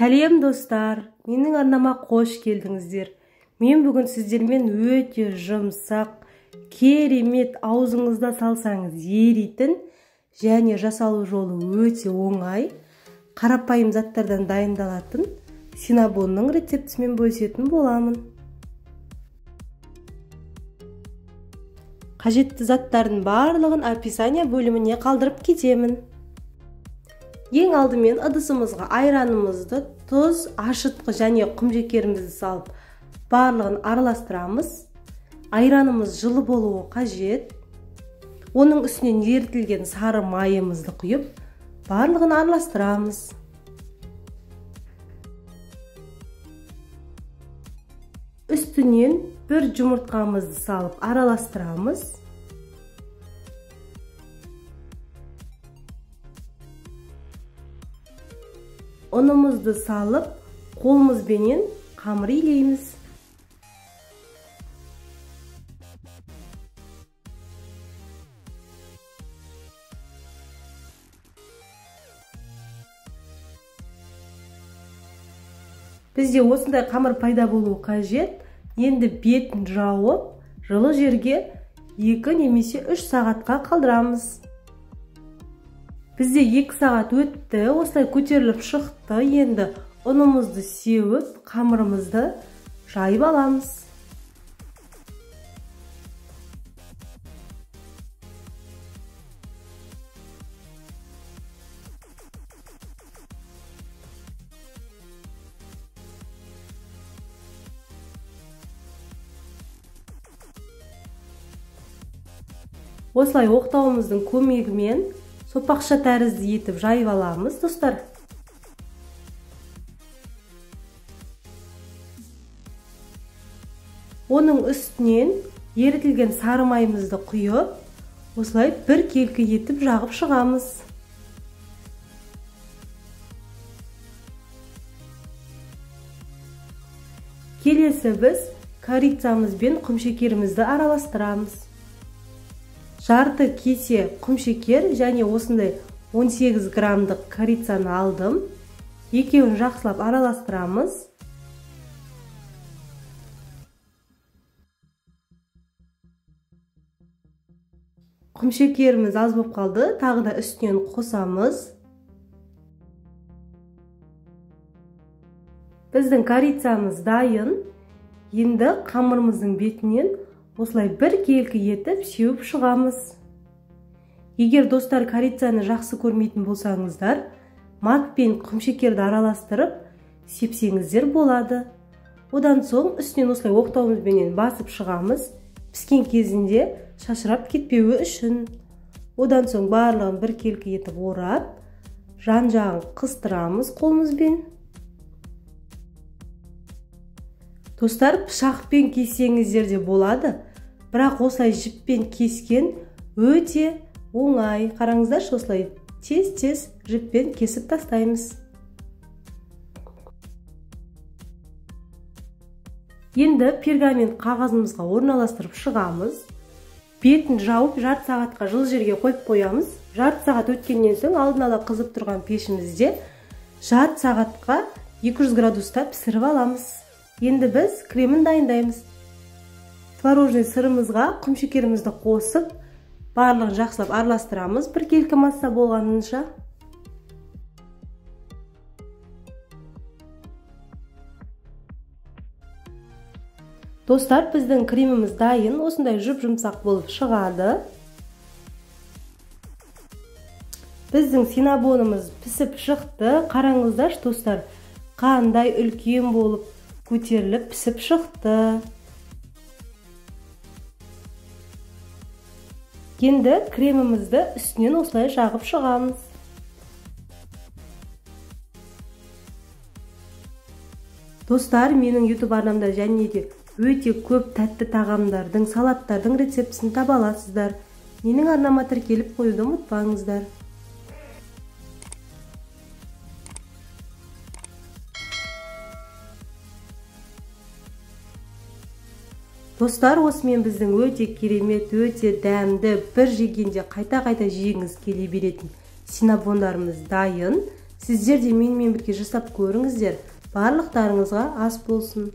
Сәлем достар, менің арнама қош келдіңіздер. Мен бүгін сіздермен өте жұмсақ, керемет, аузыңызда салсаңыз еритін және жасалу жолы өте оңай, қарапайым заттардан дайындалатын синабонның рецептісімен бөлісетін боламын. Қажетті заттардың барлығын описание бөліміне қалдырып кетемін. Ең алдымен ыдысымызға айранымызды, тұз, ашытқы және құмшекерімізді салып, барлығын араластырамыз. Айранымыз жылы болуы қажет. Оның үстінен ерітілген сары майымызды құйып, барлығын араластырамыз. Үстінен бір жұмыртқамызды салып араластырамыз. Ұнымызды салып, қолымызбенен қамыр илейміз. Бізде осындай қамыр пайда болуы қажет. Енді бетін жауып, жылы жерге 2 немесе 3 сағатқа қалдырамыз. Бізде 2 сағат өтті, осылай көтеріліп шықты. Енді ұнымызды сеуіп, қамырымызды жайып аламыз. Осылай оқтауымыздың көмегімен сопақша тәрізді етіп жайып аламыз, достар. Оның үстінен ерітілген сары майымызды құйып, осылай бір келкі етіп жағып шығамыз. Келесі біз корицамыз бен құмшекерімізді араластырамыз. Жарты кесе құмшекер және осындай 18 грамдық корицаны алдым. Екеуін жақсылап араластырамыз. Құмшекеріміз аз болып қалды, тағы да үстінен қосамыз. Біздің корицамыз дайын. Енді қамырымыздың бетінен осылай бір келкі етіп сеуіп шығамыз. Егер достар корицаны жақсы көрмейтін болсаңыздар, мак пен құмшекерді араластырып сепсеңіздер болады. Одан соң үстінен осылай оқтауымызбенен басып шығамыз. Піскен кезінде шашырап кетпеуі үшін. Одан соң барлығын бір келкі етіп орап, жан-жағын қыстырамыз қолымызбен. Достар, пышақпен кессеңіздер де болады. Бірақ осылай жіппен кескен өте оңай. Қараңыздаршы, осылай тез-тез жіппен кесіп тастаймыз. Енді пергамент қағазымызға орналастырып шығамыз. Бетін жауып, жарты сағатқа жылы жерге қойып қоямыз. Жарты сағат өткеннен соң алдын ала қызып тұрған пешімізде жарты сағатқа 200 градуста пісіріп аламыз. Енді біз кремін дайындаймыз. Творожный сырымызға құмшекерімізді қосып, барлығын жақсылап араластырамыз, бір келкі масса болғанынша. Достар, біздің креміміз дайын, осындай жұп-жұмсақ болып шығады. Біздің синабонымыз пісіп шықты. Қараңыздаршы, достар, қандай үлкен болып көтеріліп пісіп шықты. Енді кремімізді үстінен осылай жағып шығамыз. Достар, менің YouTube арнамда және де өте көп тәтті тағамдардың, салаттардың рецептісін таба аласыздар. Менің арнама тіркеліп қоюды ұмытпаңыздар. Достар, осымен біздің өте керемет, өте дәмді, бір жегенде қайта-қайта жегіңіз келе беретін синабондарымыз дайын. Сіздер де менімен бірге жасап көріңіздер. Барлықтарыңызға ас болсын.